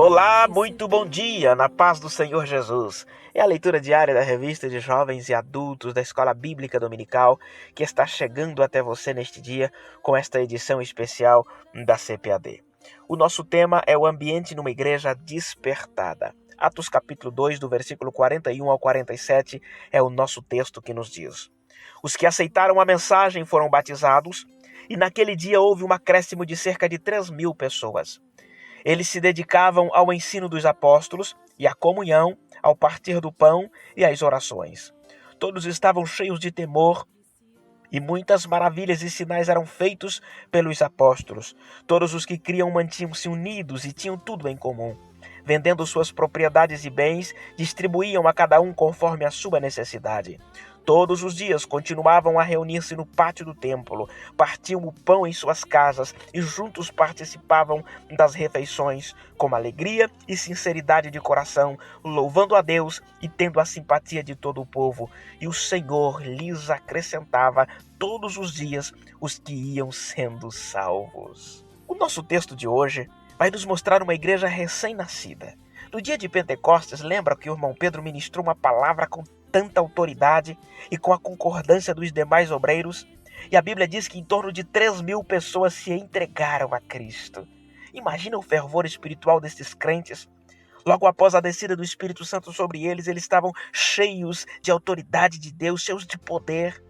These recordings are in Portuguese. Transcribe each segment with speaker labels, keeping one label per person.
Speaker 1: Olá, muito bom dia, na paz do Senhor Jesus. É a leitura diária da revista de jovens e adultos da Escola Bíblica Dominical que está chegando até você neste dia com esta edição especial da CPAD. O nosso tema é o ambiente numa igreja despertada. Atos capítulo 2, do versículo 41 ao 47, é o nosso texto que nos diz: Os que aceitaram a mensagem foram batizados, e naquele dia houve um acréscimo de cerca de 3.000 pessoas. Eles se dedicavam ao ensino dos apóstolos e à comunhão, ao partir do pão e às orações. Todos estavam cheios de temor e muitas maravilhas e sinais eram feitos pelos apóstolos. Todos os que criam mantinham-se unidos e tinham tudo em comum. Vendendo suas propriedades e bens, distribuíam a cada um conforme a sua necessidade. Todos os dias continuavam a reunir-se no pátio do templo, partiam o pão em suas casas e juntos participavam das refeições, com alegria e sinceridade de coração, louvando a Deus e tendo a simpatia de todo o povo. E o Senhor lhes acrescentava todos os dias os que iam sendo salvos. O nosso texto de hoje vai nos mostrar uma igreja recém-nascida. No dia de Pentecostes, lembra que o irmão Pedro ministrou uma palavra com tanta autoridade e com a concordância dos demais obreiros? E a Bíblia diz que em torno de 3.000 pessoas se entregaram a Cristo. Imagina o fervor espiritual desses crentes. Logo após a descida do Espírito Santo sobre eles, eles estavam cheios de autoridade de Deus, cheios de poder.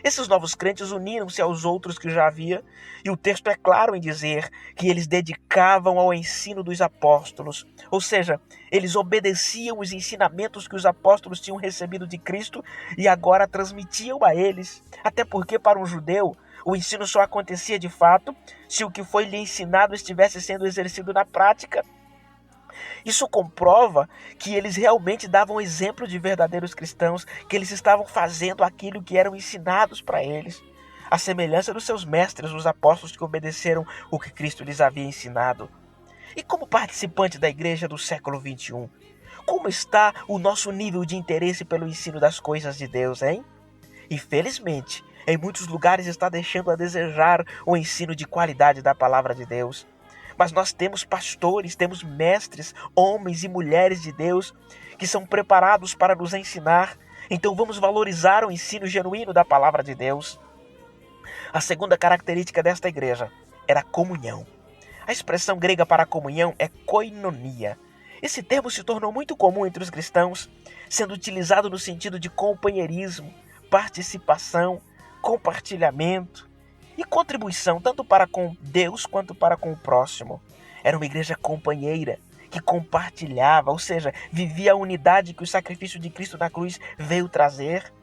Speaker 1: Esses novos crentes uniram-se aos outros que já havia, e o texto é claro em dizer que eles dedicavam ao ensino dos apóstolos, ou seja, eles obedeciam os ensinamentos que os apóstolos tinham recebido de Cristo e agora transmitiam a eles, até porque para um judeu o ensino só acontecia de fato se o que foi lhe ensinado estivesse sendo exercido na prática. Isso comprova que eles realmente davam exemplo de verdadeiros cristãos, que eles estavam fazendo aquilo que eram ensinados para eles, à semelhança dos seus mestres, os apóstolos que obedeceram o que Cristo lhes havia ensinado. E como participante da igreja do século XXI, como está o nosso nível de interesse pelo ensino das coisas de Deus, hein? Infelizmente, em muitos lugares está deixando a desejar o ensino de qualidade da palavra de Deus. Mas nós temos pastores, temos mestres, homens e mulheres de Deus que são preparados para nos ensinar. Então vamos valorizar o ensino genuíno da palavra de Deus. A segunda característica desta igreja era a comunhão. A expressão grega para comunhão é koinonia. Esse termo se tornou muito comum entre os cristãos, sendo utilizado no sentido de companheirismo, participação, compartilhamento e contribuição tanto para com Deus quanto para com o próximo. Era uma igreja companheira, que compartilhava, ou seja, vivia a unidade que o sacrifício de Cristo na cruz veio trazer.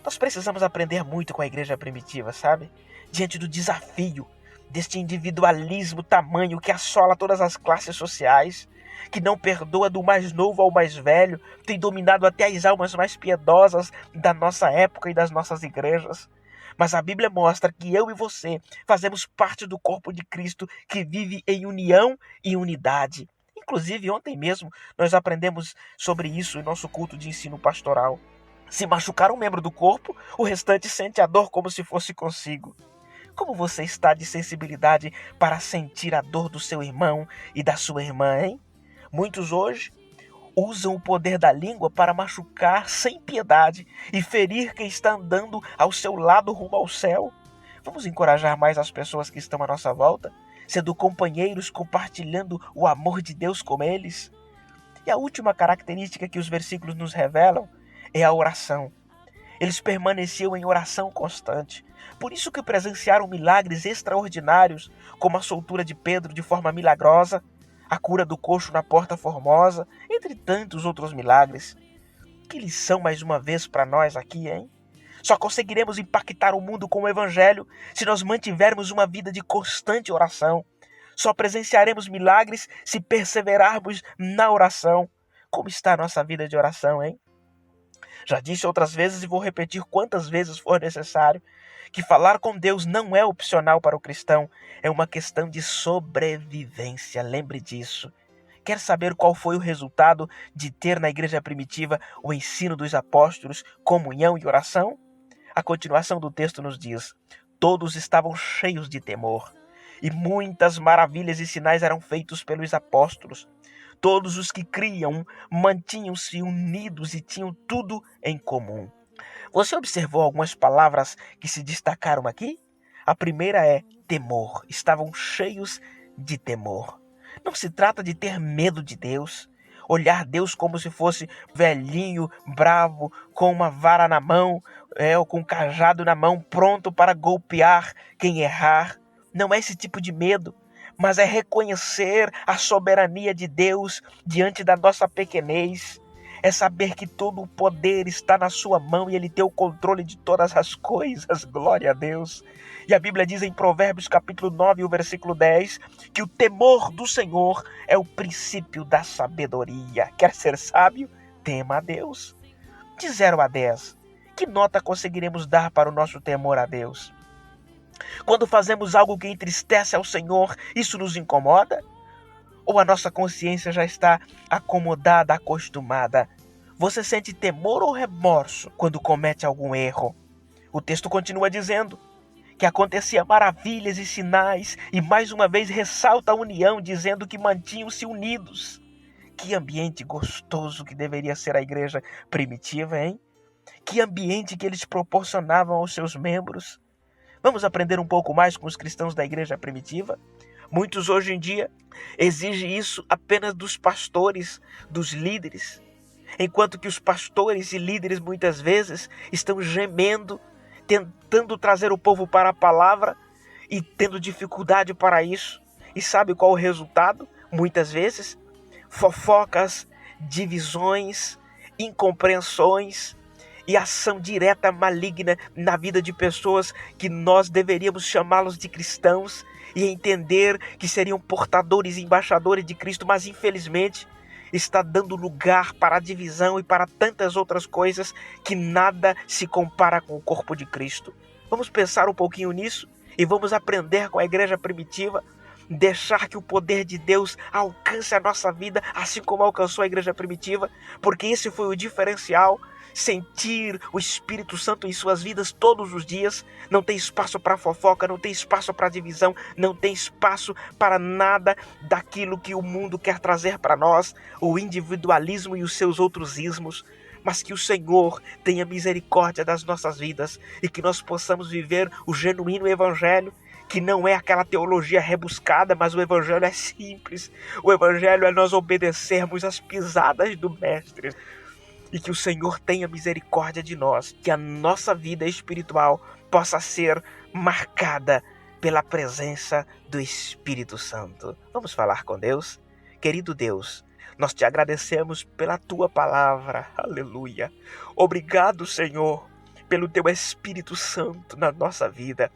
Speaker 1: Nós precisamos aprender muito com a igreja primitiva, sabe? Diante do desafio deste individualismo tamanho que assola todas as classes sociais, que não perdoa do mais novo ao mais velho, tem dominado até as almas mais piedosas da nossa época e das nossas igrejas. Mas a Bíblia mostra que eu e você fazemos parte do corpo de Cristo que vive em união e unidade. Inclusive, ontem mesmo nós aprendemos sobre isso em nosso culto de ensino pastoral. Se machucar um membro do corpo, o restante sente a dor como se fosse consigo. Como você está de sensibilidade para sentir a dor do seu irmão e da sua irmã, hein? Muitos hoje usam o poder da língua para machucar sem piedade e ferir quem está andando ao seu lado rumo ao céu. Vamos encorajar mais as pessoas que estão à nossa volta, sendo companheiros, compartilhando o amor de Deus com eles. E a última característica que os versículos nos revelam é a oração. Eles permaneciam em oração constante. Por isso que presenciaram milagres extraordinários, como a soltura de Pedro de forma milagrosa, a cura do coxo na Porta Formosa, entre tantos outros milagres. Que lição mais uma vez para nós aqui, hein? Só conseguiremos impactar o mundo com o Evangelho se nós mantivermos uma vida de constante oração. Só presenciaremos milagres se perseverarmos na oração. Como está a nossa vida de oração, hein? Já disse outras vezes e vou repetir quantas vezes for necessário, que falar com Deus não é opcional para o cristão, é uma questão de sobrevivência, lembre disso. Quer saber qual foi o resultado de ter na igreja primitiva o ensino dos apóstolos, comunhão e oração? A continuação do texto nos diz: todos estavam cheios de temor, e muitas maravilhas e sinais eram feitos pelos apóstolos. Todos os que criam mantinham-se unidos e tinham tudo em comum. Você observou algumas palavras que se destacaram aqui? A primeira é temor. Estavam cheios de temor. Não se trata de ter medo de Deus, olhar Deus como se fosse velhinho, bravo, com uma vara na mão, ou com um cajado na mão, pronto para golpear quem errar. Não é esse tipo de medo, mas é reconhecer a soberania de Deus diante da nossa pequenez. É saber que todo o poder está na sua mão e Ele tem o controle de todas as coisas. Glória a Deus. E a Bíblia diz em Provérbios capítulo 9, o versículo 10, que o temor do Senhor é o princípio da sabedoria. Quer ser sábio? Tema a Deus. De 0 a 10, que nota conseguiremos dar para o nosso temor a Deus? Quando fazemos algo que entristece ao Senhor, isso nos incomoda? Ou a nossa consciência já está acomodada, acostumada? Você sente temor ou remorso quando comete algum erro? O texto continua dizendo que acontecia maravilhas e sinais, e mais uma vez ressalta a união, dizendo que mantinham-se unidos. Que ambiente gostoso que deveria ser a igreja primitiva, hein? Que ambiente que eles proporcionavam aos seus membros. Vamos aprender um pouco mais com os cristãos da igreja primitiva? Muitos hoje em dia exigem isso apenas dos pastores, dos líderes, enquanto que os pastores e líderes muitas vezes estão gemendo, tentando trazer o povo para a palavra e tendo dificuldade para isso. E sabe qual o resultado? Muitas vezes, fofocas, divisões, incompreensões e ação direta maligna na vida de pessoas que nós deveríamos chamá-los de cristãos e entender que seriam portadores e embaixadores de Cristo, mas infelizmente está dando lugar para a divisão e para tantas outras coisas que nada se compara com o corpo de Cristo. Vamos pensar um pouquinho nisso e vamos aprender com a igreja primitiva, deixar que o poder de Deus alcance a nossa vida, assim como alcançou a igreja primitiva, porque esse foi o diferencial. Sentir o Espírito Santo em suas vidas todos os dias. Não tem espaço para fofoca, não tem espaço para divisão, não tem espaço para nada daquilo que o mundo quer trazer para nós, o individualismo e os seus outros ismos. Mas que o Senhor tenha misericórdia das nossas vidas e que nós possamos viver o genuíno evangelho, que não é aquela teologia rebuscada, mas o evangelho é simples. O evangelho é nós obedecermos às pisadas do Mestre. E que o Senhor tenha misericórdia de nós, que a nossa vida espiritual possa ser marcada pela presença do Espírito Santo. Vamos falar com Deus? Querido Deus, nós te agradecemos pela tua palavra, aleluia. Obrigado, Senhor, pelo teu Espírito Santo na nossa vida.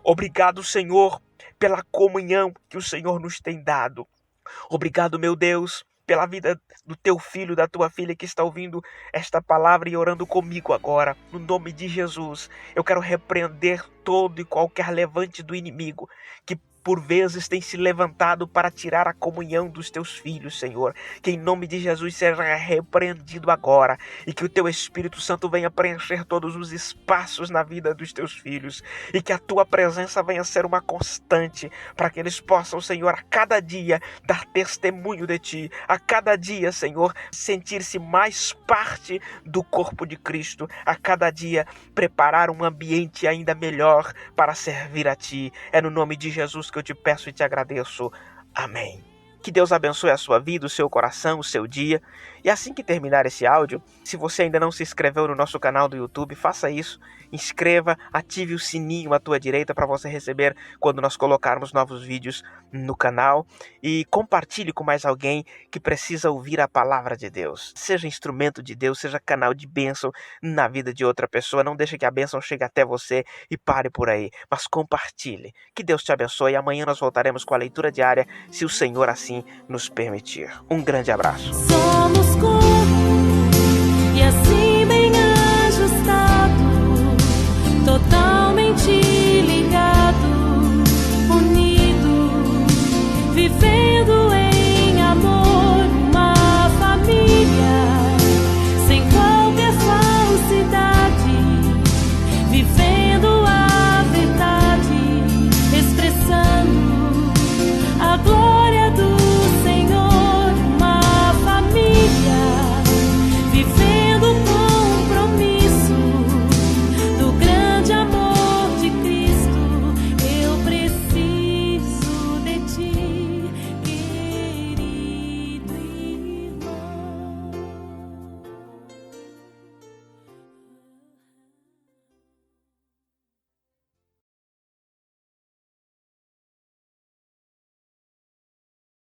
Speaker 1: Obrigado, Senhor, pela comunhão que o Senhor nos tem dado. Obrigado, meu Deus, pela vida do teu filho, da tua filha que está ouvindo esta palavra e orando comigo agora. No nome de Jesus, eu quero repreender todo e qualquer levante do inimigo que por vezes tem se levantado para tirar a comunhão dos teus filhos, Senhor. Que em nome de Jesus seja repreendido agora e que o teu Espírito Santo venha preencher todos os espaços na vida dos teus filhos e que a tua presença venha ser uma constante para que eles possam, Senhor, a cada dia dar testemunho de ti, a cada dia, Senhor, sentir-se mais parte do corpo de Cristo, a cada dia preparar um ambiente ainda melhor para servir a ti. É no nome de Jesus que eu te peço e te agradeço. Amém. Que Deus abençoe a sua vida, o seu coração, o seu dia. E assim que terminar esse áudio, se você ainda não se inscreveu no nosso canal do YouTube, faça isso. Inscreva, ative o sininho à tua direita para você receber quando nós colocarmos novos vídeos no canal. E compartilhe com mais alguém que precisa ouvir a palavra de Deus. Seja instrumento de Deus, seja canal de bênção na vida de outra pessoa. Não deixe que a bênção chegue até você e pare por aí. Mas compartilhe. Que Deus te abençoe. Amanhã nós voltaremos com a leitura diária, se o Senhor assim nos permitir. Um grande abraço.
Speaker 2: Somos corpo e assim